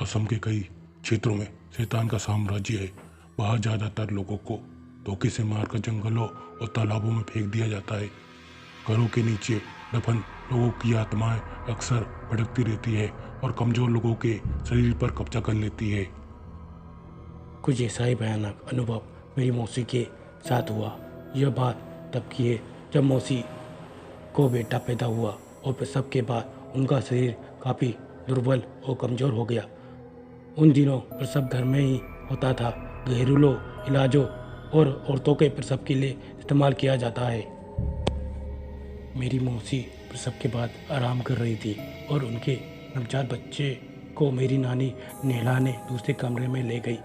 असम के कई क्षेत्रों में शैतान का साम्राज्य है। वहाँ ज़्यादातर लोगों को धोखे से मारकर जंगलों और तालाबों में फेंक दिया जाता है। घरों के नीचे दफन लोगों की आत्माएं अक्सर भटकती रहती है और कमज़ोर लोगों के शरीर पर कब्जा कर लेती है। कुछ ऐसा ही भयानक अनुभव मेरी मौसी के साथ हुआ। यह बात तब की है जब मौसी को बेटा पैदा हुआ और प्रसव के बाद उनका शरीर काफ़ी दुर्बल और कमज़ोर हो गया। उन दिनों प्रसव घर में ही होता था। घरेलू इलाजों और औरतों के प्रसव के लिए इस्तेमाल किया जाता है। मेरी मौसी प्रसव के बाद आराम कर रही थी और उनके नवजात बच्चे को मेरी नानी नहलाने दूसरे कमरे में ले गई।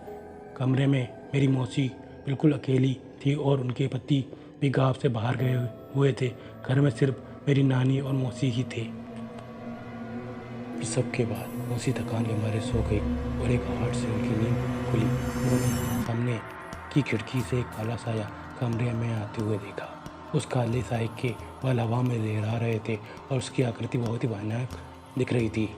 कमरे में मेरी मौसी बिल्कुल अकेली थी और उनके पति भी गांव से बाहर गए हुए थे। घर में सिर्फ मेरी नानी और मौसी ही थे। प्रसव के बाद मौसी थकान के मारे सो गई और एक आहट से उनकी नींद खुली। उन्होंने सामने की खिड़की से एक काला साया कमरे में आते हुए देखा। उस काले साए के बाल हवा में लहरा रहे थे और उसकी आकृति बहुत ही भयानक दिख रही थी।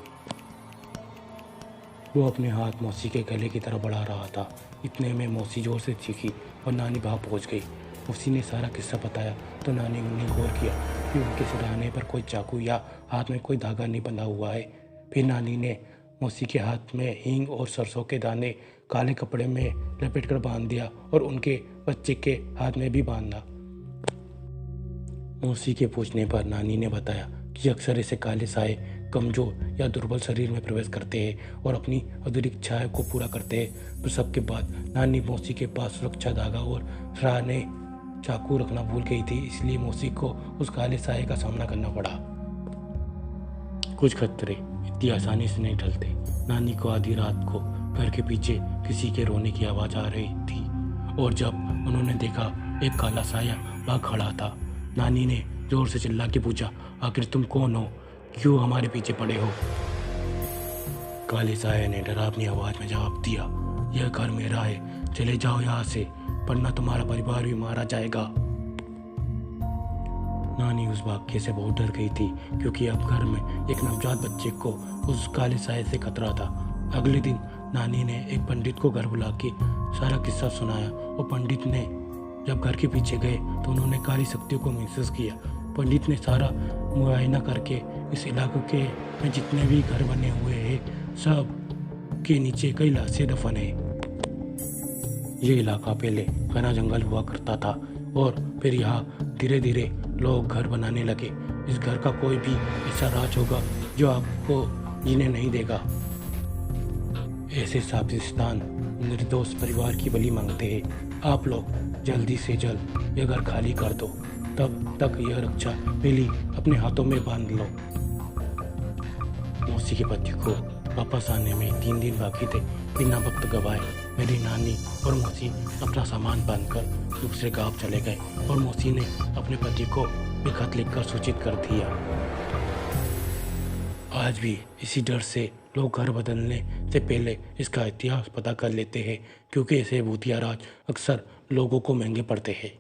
वो अपने हाथ मौसी के गले की तरफ बढ़ा रहा था। इतने में मौसी जोर से चीखी और नानी वहाँ पहुँच गई। मौसी ने सारा किस्सा बताया तो नानी ने गौर किया कि उनके सिरहाने पर कोई चाकू या हाथ में कोई धागा नहीं बंधा हुआ है। फिर नानी ने मौसी के हाथ में हींग और सरसों के दाने काले कपड़े में लपेटकर बांध दिया और उनके बच्चे के हाथ में भी बांधा। मौसी के पूछने पर नानी ने बताया कि अक्सर ऐसे काले साए कमजोर या दुर्बल शरीर में प्रवेश करते हैं और अपनी अधूरी इच्छाएं को पूरा करते हैं। प्रसव के बाद नानी मौसी के पास सुरक्षा धागा और सराहने चाकू रखना भूल गई थी, इसलिए मौसी को उस काले साए का सामना करना पड़ा। कुछ खतरे इतनी आसानी से नहीं टलते। नानी को आधी रात को घर के पीछे किसी के रोने की आवाज़ आ रही थी और जब उन्होंने देखा एक काला साया वहाँ खड़ा था। नानी ने जोर से चिल्ला के पूछा, आखिर तुम कौन हो? क्यों हमारे पीछे पड़े हो? काले साया ने डरावनी आवाज़ में जवाब दिया, यह घर मेरा है, चले जाओ यहाँ से, वरना तुम्हारा परिवार भी मारा जाएगा। नानी उस वाक्य से बहुत डर गई थी क्योंकि अब घर में एक नवजात बच्चे को उस काले साए से खतरा था। अगले दिन नानी ने एक पंडित को घर बुला के सारा किस्सा सुनाया और पंडित ने जब घर के पीछे गए तो उन्होंने काली शक्तियों को महसूस किया। पंडित ने सारा मुआयना करके इस इलाके के में जितने भी घर बने हुए हैं सब के नीचे कई लाशें दफन है। ये इलाका पहले घना जंगल हुआ करता था और फिर यहाँ धीरे धीरे लोग घर बनाने लगे। इस घर का कोई भी ऐसा राज होगा जो आपको जीने नहीं देगा। ऐसे साबिस्तान निर्दोष परिवार की बलि मांगते हैं। आप लोग जल्दी से जल्द यह घर खाली कर दो, तब तक यह रक्षा वेली अपने हाथों में बांध लो। मौसी के पति को वापस आने में 3 दिन बाकी थे। बिना वक्त गवाए मेरी नानी और मौसी अपना सामान बांधकर दूसरे गांव चले गए और मौसी ने अपने पति को एक खत लिखकर सूचित कर दिया। आज भी इसी डर से लोग घर बदलने से पहले इसका इतिहास पता कर लेते हैं क्योंकि ऐसे भूतिया राज अक्सर लोगों को महंगे पड़ते हैं।